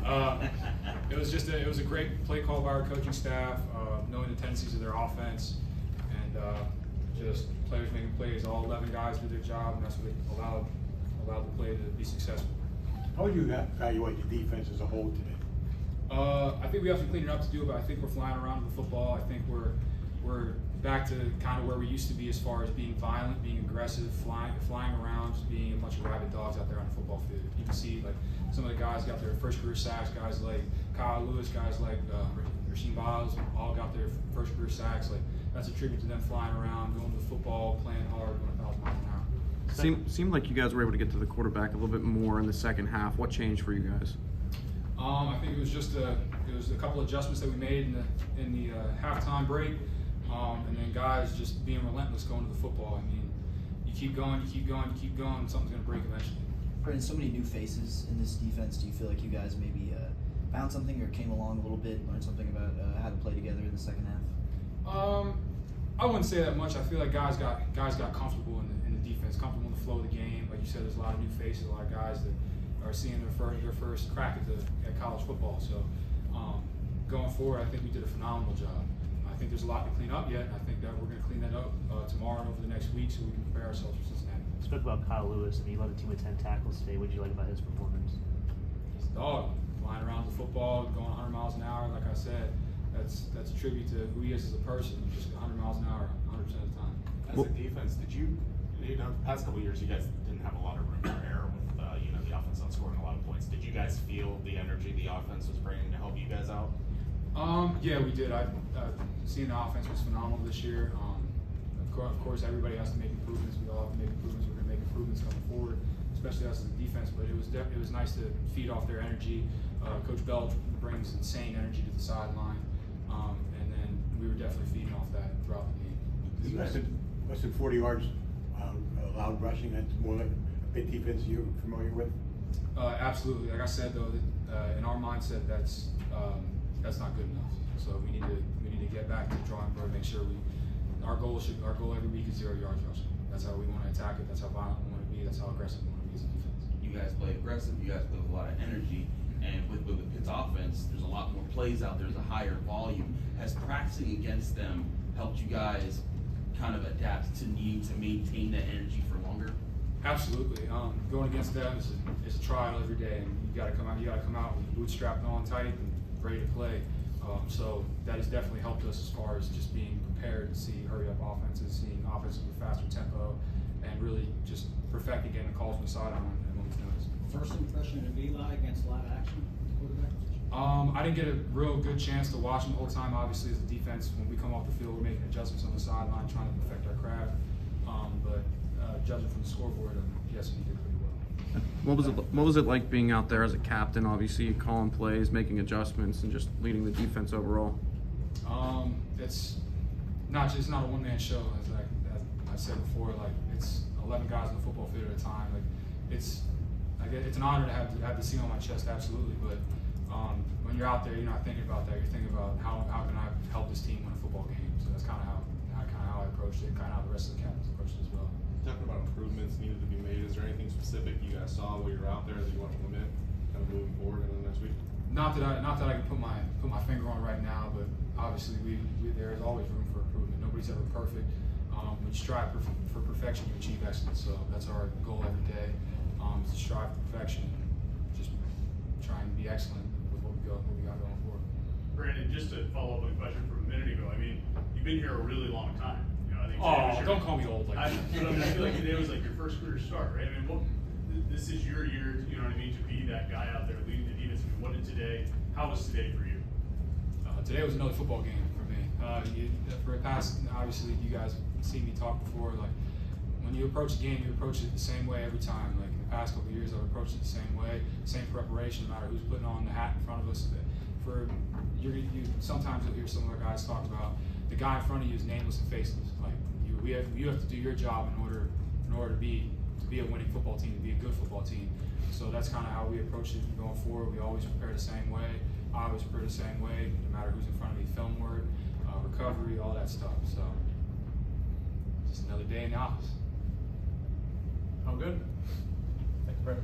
It was a great play call by our coaching staff, knowing the tendencies of their offense, and just players making plays. All 11 guys did their job, and that's what allowed the play to be successful. How would you evaluate the defense as a whole today? I think we have some cleaning up to do, but I think we're flying around with the football. I think we're back to kind of where we used to be as far as being violent, being aggressive, flying around, just being a bunch of rabid dogs out there on the football field. You can see like some of the guys got their first career sacks, guys like Kyle Lewis, guys like Rasheem Biles, all got their first career sacks. Like that's a tribute to them flying around, going to the football, playing hard, going 1,000 miles an hour. Seemed like you guys were able to get to the quarterback a little bit more in the second half. What changed for you guys? I think it was just a couple adjustments that we made in the halftime break, and then guys just being relentless going to the football. I mean, you keep going, and something's going to break eventually. Brandon, so many new faces in this defense. Do you feel like you guys maybe found something or came along a little bit, learned something about how to play together in the second half? I wouldn't say that much. I feel like guys got comfortable in the defense, comfortable in the flow of the game. Like you said, there's a lot of new faces, a lot of guys that are seeing their first crack at college football. So going forward, I think we did a phenomenal job. I think there's a lot to clean up yet, and I think that we're going to clean that up tomorrow and over the next week so we can prepare ourselves for Cincinnati. You spoke about Kyle Lewis, and he led the team with 10 tackles today. What did you like about his performance? He's a dog, flying around the football, going 100 miles an hour. Like I said, that's a tribute to who he is as a person, just 100 miles an hour 100% of the time. As a defense, the past couple of years, you guys didn't have a lot of room for error with the offense not scoring a lot of points. Did you guys feel the energy the offense was bringing to help you guys out? Yeah, we did. I've seen the offense was phenomenal this year. Of course, everybody has to make improvements. We all have to make improvements. We're going to make improvements going forward, especially us as a defense. But it was nice to feed off their energy. Coach Bell brings insane energy to the sideline, and then we were definitely feeding off that throughout the game. You guys had less than 40 yards allowed rushing. That's more like a Pitt defense you're familiar with? Absolutely. Like I said, though, in our mindset, that's not good enough. So we need to get back to the drawing board. Make sure our goal every week is 0 yards rushing. That's how we want to attack it. That's how violent we want to be. That's how aggressive we want to be as a defense. You guys play aggressive. You guys play with a lot of energy. And with the Pitt's offense, there's a lot more plays out there. There's a higher volume. Has practicing against them helped you guys kind of adapt to need to maintain that energy for longer? Absolutely. Going against them is a trial every day, and you got to come out. You got to come out with your boots strapped on tight and ready to play. So that has definitely helped us as far as just being prepared to see hurry up offenses, seeing offenses with faster tempo, and really just perfecting getting the calls from the sideline at a moment's notice. First impression of Eli against a lot of action at the quarterback position? I didn't get a real good chance to watch him the whole time. Obviously, as a defense, when we come off the field, we're making adjustments on the sideline, trying to perfect our craft. But judging from the scoreboard, yes, he did pretty well. What was it like being out there as a captain? Obviously, calling plays, making adjustments, and just leading the defense overall. It's not a one-man show, as I said before. Like it's 11 guys on the football field at a time. Like it's an honor to have the seal on my chest, absolutely. But when you're out there, you're not thinking about that. You're thinking about how can I help this team win a football game. So that's kind of how I approached it, kind of how the rest of the captains approached it as well. Talking about improvements needed to be made, is there anything specific you guys saw while you were out there that you want to implement kind of moving forward in the next week? Not that I can put my finger on right now, but obviously there is always room for improvement. Nobody's ever perfect. We strive for perfection to achieve excellence. So that's our goal every day, is to strive for perfection and just try and be excellent with what we got going forward. Brandon, just to follow up on a question from a minute ago, I mean, you've been here a really long time. I think don't call me old like that. I feel like today was like your first career start, right? I mean, this is your year, you know what I mean, to be that guy out there leading the defense. I mean, how was today for you? Today was another football game for me. For the past, obviously, you guys see me talk before. Like when you approach a game, you approach it the same way every time. Like in the past couple of years, I've approached it the same way, same preparation, no matter who's putting on the hat in front of us. Sometimes you'll hear some of our guys talk about the guy in front of you is nameless and faceless. Like you have to do your job in order to be a winning football team, to be a good football team. So that's kind of how we approach it going forward. We always prepare the same way. I always prepare the same way, no matter who's in front of me. Film work, recovery, all that stuff. So just another day in the office. Oh, good. Thanks, Brett.